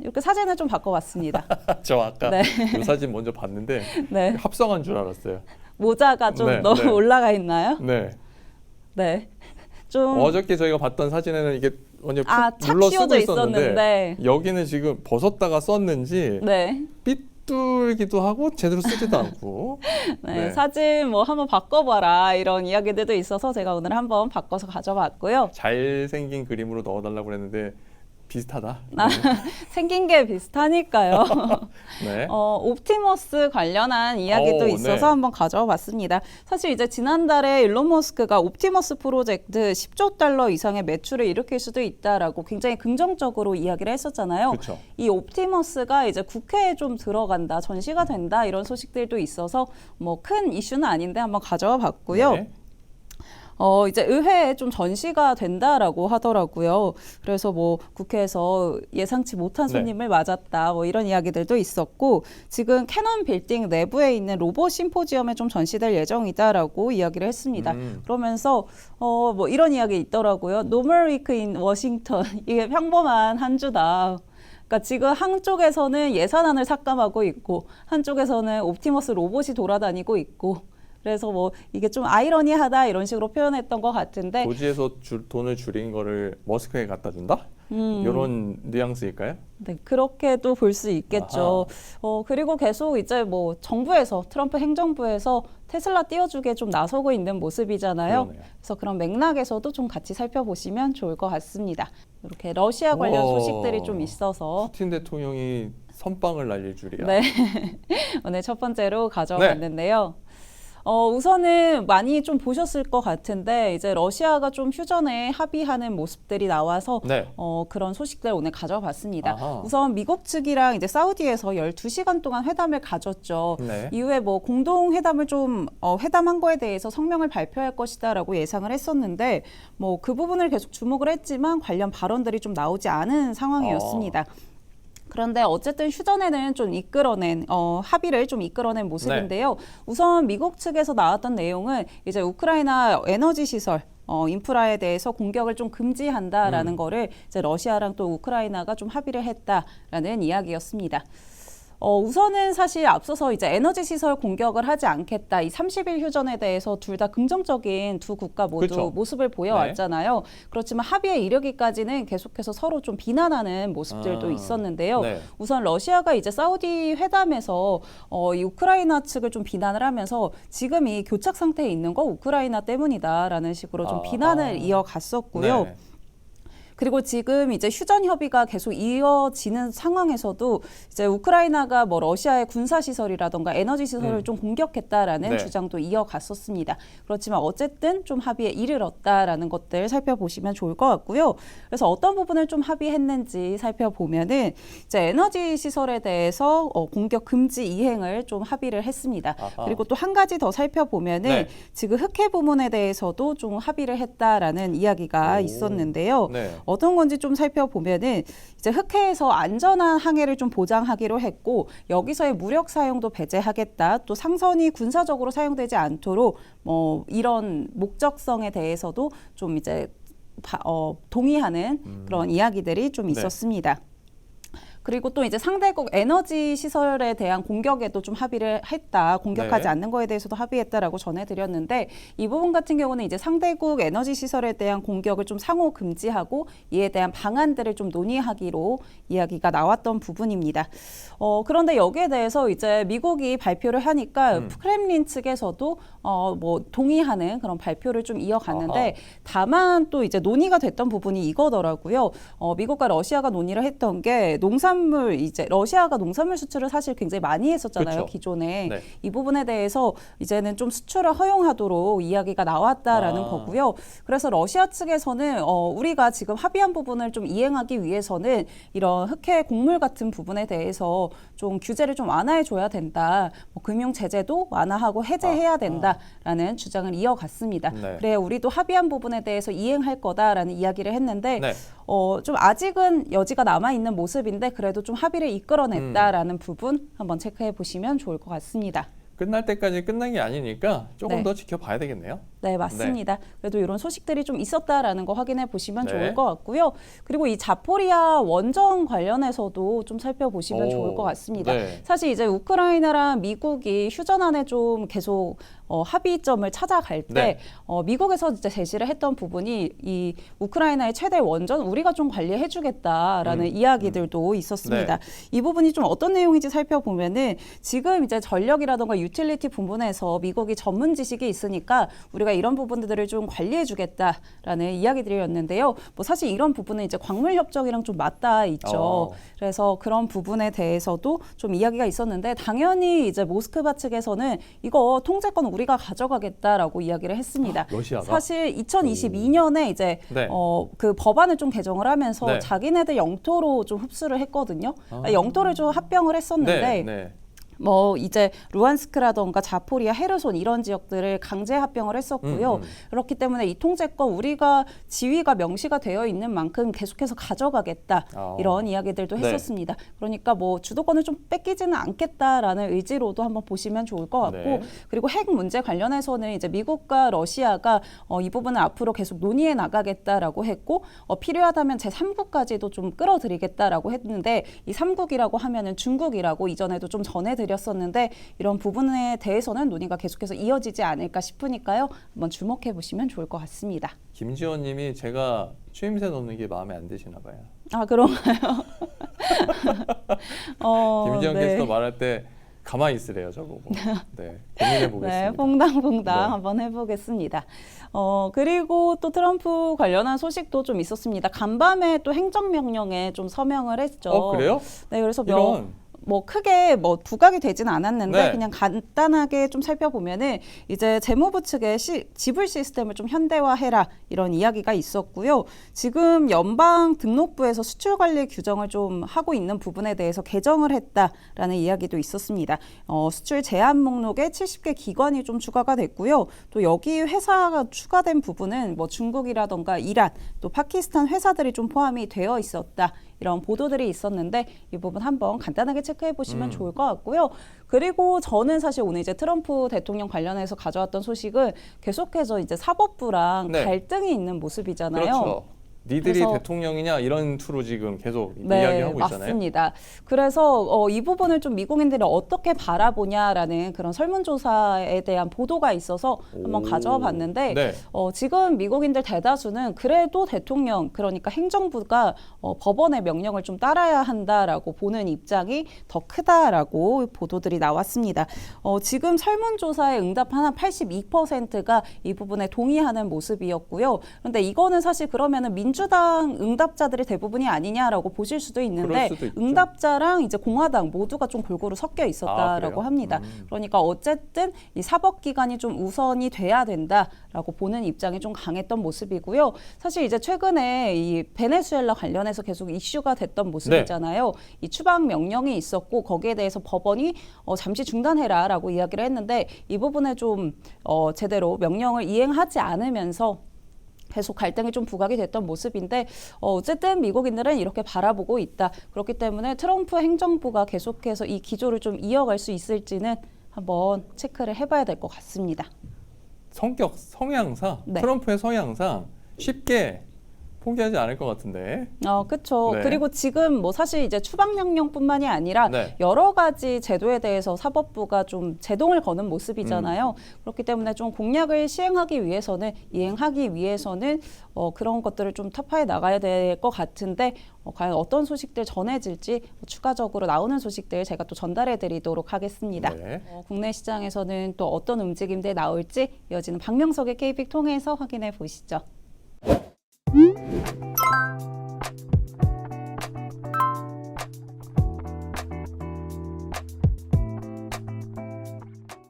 이렇게 사진을 좀 바꿔봤습니다. 저 아까 네. 이 사진 먼저 봤는데 네. 합성한 줄 알았어요. 모자가 좀 네, 너무 네. 올라가 있나요? 네. 네. 좀 어저께 저희가 봤던 사진에는 이게 완전 착 눌러 씌워져 쓰고 있었는데 있었는데 여기는 지금 벗었다가 썼는지 네. 삐뚤기도 하고 제대로 쓰지도 않고. 네, 네. 사진 뭐 한번 바꿔봐라 이런 이야기들도 있어서 제가 오늘 한번 바꿔서 가져봤고요. 잘생긴 그림으로 넣어달라고 그랬는데 비슷하다. 생긴 게 비슷하니까요. 네. 옵티머스 관련한 이야기도 오, 있어서 네. 한번 가져봤습니다. 사실 이제 지난달에 일론 머스크가 옵티머스 프로젝트 10조 달러 이상의 매출을 일으킬 수도 있다라고 굉장히 긍정적으로 이야기를 했었잖아요. 그렇죠. 이 옵티머스가 이제 국회에 좀 들어간다, 전시가 된다 이런 소식들도 있어서 뭐 큰 이슈는 아닌데 한번 가져와 봤고요. 네. 이제 의회에 좀 전시가 된다라고 하더라고요. 그래서 뭐 국회에서 예상치 못한 네. 손님을 맞았다, 뭐 이런 이야기들도 있었고, 지금 캐논 빌딩 내부에 있는 로봇 심포지엄에 좀 전시될 예정이다라고 이야기를 했습니다. 그러면서 뭐 이런 이야기 있더라고요. 노멀 위크 인 워싱턴. 이게 평범한 한 주다. 그러니까 지금 한쪽에서는 예산안을 삭감하고 있고, 한쪽에서는 옵티머스 로봇이 돌아다니고 있고, 그래서 뭐 이게 좀 아이러니하다 이런 식으로 표현했던 것 같은데 고지에서 돈을 줄인 거를 머스크에 갖다 준다? 이런 뉘앙스일까요? 네, 그렇게도 볼 수 있겠죠. 그리고 계속 이제 뭐 정부에서 트럼프 행정부에서 테슬라 띄워주게 좀 나서고 있는 모습이잖아요. 그러네요. 그래서 그런 맥락에서도 좀 같이 살펴보시면 좋을 것 같습니다. 이렇게 러시아 관련 오. 소식들이 좀 있어서 푸틴 대통령이 선빵을 날릴 줄이야. 네. 오늘 첫 번째로 가져왔는데요. 우선은 많이 좀 보셨을 것 같은데 이제 러시아가 좀 휴전에 합의하는 모습들이 나와서 네. 그런 소식들 오늘 가져봤습니다. 아하. 우선 미국 측이랑 이제 사우디에서 12시간 동안 회담을 가졌죠. 네. 이후에 뭐 공동 회담을 좀 회담한 거에 대해서 성명을 발표할 것이다라고 예상을 했었는데 뭐 그 부분을 계속 주목을 했지만 관련 발언들이 좀 나오지 않은 상황이었습니다. 그런데 어쨌든 휴전에는 좀 이끌어낸 합의를 좀 이끌어낸 모습인데요. 우선 미국 측에서 나왔던 내용은 이제 우크라이나 에너지 시설 인프라에 대해서 공격을 좀 금지한다라는 거를 이제 러시아랑 또 우크라이나가 좀 합의를 했다라는 이야기였습니다. 우선은 사실 앞서서 이제 에너지 시설 공격을 하지 않겠다. 이 30일 휴전에 대해서 둘 다 긍정적인 두 국가 모두 그렇죠. 모습을 보여왔잖아요. 그렇지만 합의에 이르기까지는 계속해서 서로 좀 비난하는 모습들도 있었는데요. 네. 우선 러시아가 이제 사우디 회담에서 이 우크라이나 측을 좀 비난을 하면서 지금 이 교착 상태에 있는 거 우크라이나 때문이다라는 식으로 좀 비난을 이어갔었고요. 네. 그리고 지금 이제 휴전 협의가 계속 이어지는 상황에서도 이제 우크라이나가 뭐 러시아의 군사 시설이라던가 에너지 시설을 좀 공격했다라는 네. 주장도 이어갔었습니다. 그렇지만 어쨌든 좀 합의에 이르렀다라는 것들 살펴보시면 좋을 것 같고요. 그래서 어떤 부분을 좀 합의했는지 살펴보면은 이제 에너지 시설에 대해서 공격 금지 이행을 좀 합의를 했습니다. 아하. 그리고 또 한 가지 더 살펴보면은 네. 지금 흑해 부문에 대해서도 좀 합의를 했다라는 이야기가 오. 있었는데요. 네. 어떤 건지 좀 살펴보면은 이제 흑해에서 안전한 항해를 좀 보장하기로 했고 여기서의 무력 사용도 배제하겠다. 또 상선이 군사적으로 사용되지 않도록 뭐 이런 목적성에 대해서도 좀 이제 동의하는 그런 이야기들이 좀 있었습니다. 그리고 또 이제 상대국 에너지 시설에 대한 공격에도 좀 합의를 했다. 공격하지 네. 않는 거에 대해서도 합의했다라고 전해드렸는데 이 부분 같은 경우는 이제 상대국 에너지 시설에 대한 공격을 좀 상호 금지하고 이에 대한 방안들을 좀 논의하기로 이야기가 나왔던 부분입니다. 그런데 여기에 대해서 이제 미국이 발표를 하니까 크렘린 측에서도 뭐 동의하는 그런 발표를 좀 이어갔는데 아하. 다만 또 이제 논의가 됐던 부분이 이거더라고요. 미국과 러시아가 논의를 했던 게 이제 러시아가 농산물 수출을 사실 굉장히 많이 했었잖아요. 그렇죠. 기존에. 네. 이 부분에 대해서 이제는 좀 수출을 허용하도록 이야기가 나왔다라는 거고요. 그래서 러시아 측에서는 우리가 지금 합의한 부분을 좀 이행하기 위해서는 이런 흑해 곡물 같은 부분에 대해서 좀 규제를 좀 완화해 줘야 된다. 뭐 금융 제재도 완화하고 해제해야 된다라는 주장을 이어갔습니다. 네. 그래 우리도 합의한 부분에 대해서 이행할 거다라는 이야기를 했는데 네. 좀 아직은 여지가 남아 있는 모습인데 그래도 좀 합의를 이끌어냈다라는 부분 한번 체크해 보시면 좋을 것 같습니다. 끝날 때까지 끝난 게 아니니까 조금 네. 더 지켜봐야 되겠네요. 네, 맞습니다. 그래도 이런 소식들이 좀 있었다라는 거 확인해 보시면 네. 좋을 것 같고요. 그리고 이 자포리아 원전 관련해서도 좀 살펴보시면 좋을 것 같습니다. 네. 사실 이제 우크라이나랑 미국이 휴전안에 좀 계속 합의점을 찾아갈 때 네. 미국에서 이제 제시를 했던 부분이 이 우크라이나의 최대 원전 우리가 좀 관리해주겠다라는 이야기들도 있었습니다. 이 부분이 좀 어떤 내용인지 살펴보면은 지금 이제 전력이라던가 유틸리티 부분에서 미국이 전문 지식이 있으니까 우리가 이런 부분들을 좀 관리해주겠다라는 이야기들이었는데요. 뭐 사실 이런 부분은 이제 광물 협정이랑 좀 맞닿아 있죠. 그래서 그런 부분에 대해서도 좀 이야기가 있었는데 당연히 이제 모스크바 측에서는 이거 통제권 우리가 가져가겠다라고 이야기를 했습니다. 러시아가? 사실 2022년에 이제 네. 그 법안을 좀 개정을 하면서 네. 자기네들 영토로 좀 흡수를 했거든요. 영토를 좀 합병을 했었는데 네. 네. 뭐 이제 루안스크라던가 자포리아, 헤르손 이런 지역들을 강제 합병을 했었고요. 그렇기 때문에 이 통제권 우리가 지위가 명시가 되어 있는 만큼 계속해서 가져가겠다 이런 이야기들도 네. 했었습니다. 그러니까 뭐 주도권을 좀 뺏기지는 않겠다라는 의지로도 한번 보시면 좋을 것 같고 네. 그리고 핵 문제 관련해서는 이제 미국과 러시아가 이 부분을 앞으로 계속 논의해 나가겠다라고 했고 필요하다면 제3국까지도 좀 끌어들이겠다라고 했는데 이 3국이라고 하면은 중국이라고 이전에도 좀 전해드렸었는데 이런 부분에 대해서는 논의가 계속해서 이어지지 않을까 싶으니까요. 한번 주목해 보시면 좋을 것 같습니다. 김지원님이 제가 추임새 넣는 게 마음에 안 드시나 봐요. 아 그런가요? 김지원 네. 캐스터 말할 때 가만히 있으래요, 저보고. 네, 고민해 보겠습니다. 네, 퐁당퐁당 네. 한번 해보겠습니다. 그리고 또 트럼프 관련한 소식도 좀 있었습니다. 간밤에 또 행정명령에 좀 서명을 했죠. 그래요? 네, 그래서 이런. 뭐 크게 뭐 부각이 되진 않았는데 네. 그냥 간단하게 좀 살펴보면은 이제 재무부 측의 지불 시스템을 좀 현대화해라 이런 이야기가 있었고요. 지금 연방 등록부에서 수출 관리 규정을 좀 하고 있는 부분에 대해서 개정을 했다라는 이야기도 있었습니다. 수출 제한 목록에 70개 기관이 좀 추가가 됐고요. 또 여기 회사가 추가된 부분은 뭐 중국이라던가 이란 또 파키스탄 회사들이 좀 포함이 되어 있었다. 이런 보도들이 있었는데 이 부분 한번 간단하게 체크해 보시면 좋을 것 같고요. 그리고 저는 사실 오늘 이제 트럼프 대통령 관련해서 가져왔던 소식은 계속해서 이제 사법부랑 네. 갈등이 있는 모습이잖아요. 그렇죠. 니들이 그래서- 대통령이냐 이런 투로 지금 계속 네, 이야기하고 있잖아요. 맞습니다. 그래서 이 부분을 좀 미국인들이 어떻게 바라보냐라는 그런 설문조사에 대한 보도가 있어서 한번 가져와 봤는데 네. 지금 미국인들 대다수는 그래도 대통령 그러니까 행정부가 법원의 명령을 좀 따라야 한다라고 보는 입장이 더 크다라고 보도들이 나왔습니다. 지금 설문조사에 응답한 한 82%가 이 부분에 동의하는 모습이었고요. 그런데 이거는 사실 그러면은 민주당 응답자들이 대부분이 아니냐라고 보실 수도 있는데 그럴 수도 있죠. 응답자랑 이제 공화당 모두가 좀 골고루 섞여 있었다라고 그래요? 합니다. 그러니까 어쨌든 이 사법기관이 좀 우선이 돼야 된다라고 보는 입장이 좀 강했던 모습이고요. 사실 이제 최근에 이 베네수엘라 관련해서 계속 이슈가 됐던 모습이잖아요. 이 추방 명령이 있었고 거기에 대해서 법원이 잠시 중단해라라고 이야기를 했는데 이 부분에 좀 제대로 명령을 이행하지 않으면서 계속 갈등이 좀 부각이 됐던 모습인데 어쨌든 미국인들은 이렇게 바라보고 있다. 그렇기 때문에 트럼프 행정부가 계속해서 이 기조를 좀 이어갈 수 있을지는 한번 체크를 해봐야 될 것 같습니다. 성향상 네. 트럼프의 성향상 쉽게 포기하지 않을 것 같은데. 그렇죠. 네. 그리고 지금 뭐 사실 이제 추방명령뿐만이 아니라 네. 여러 가지 제도에 대해서 사법부가 좀 제동을 거는 모습이잖아요. 그렇기 때문에 좀 공약을 이행하기 위해서는 그런 것들을 좀 타파해 나가야 될 것 같은데 과연 어떤 소식들 전해질지 추가적으로 나오는 소식들 제가 또 전달해 드리도록 하겠습니다. 네. 국내 시장에서는 또 어떤 움직임들 나올지 이어지는 박명석의 KBIC 통해서 확인해 보시죠.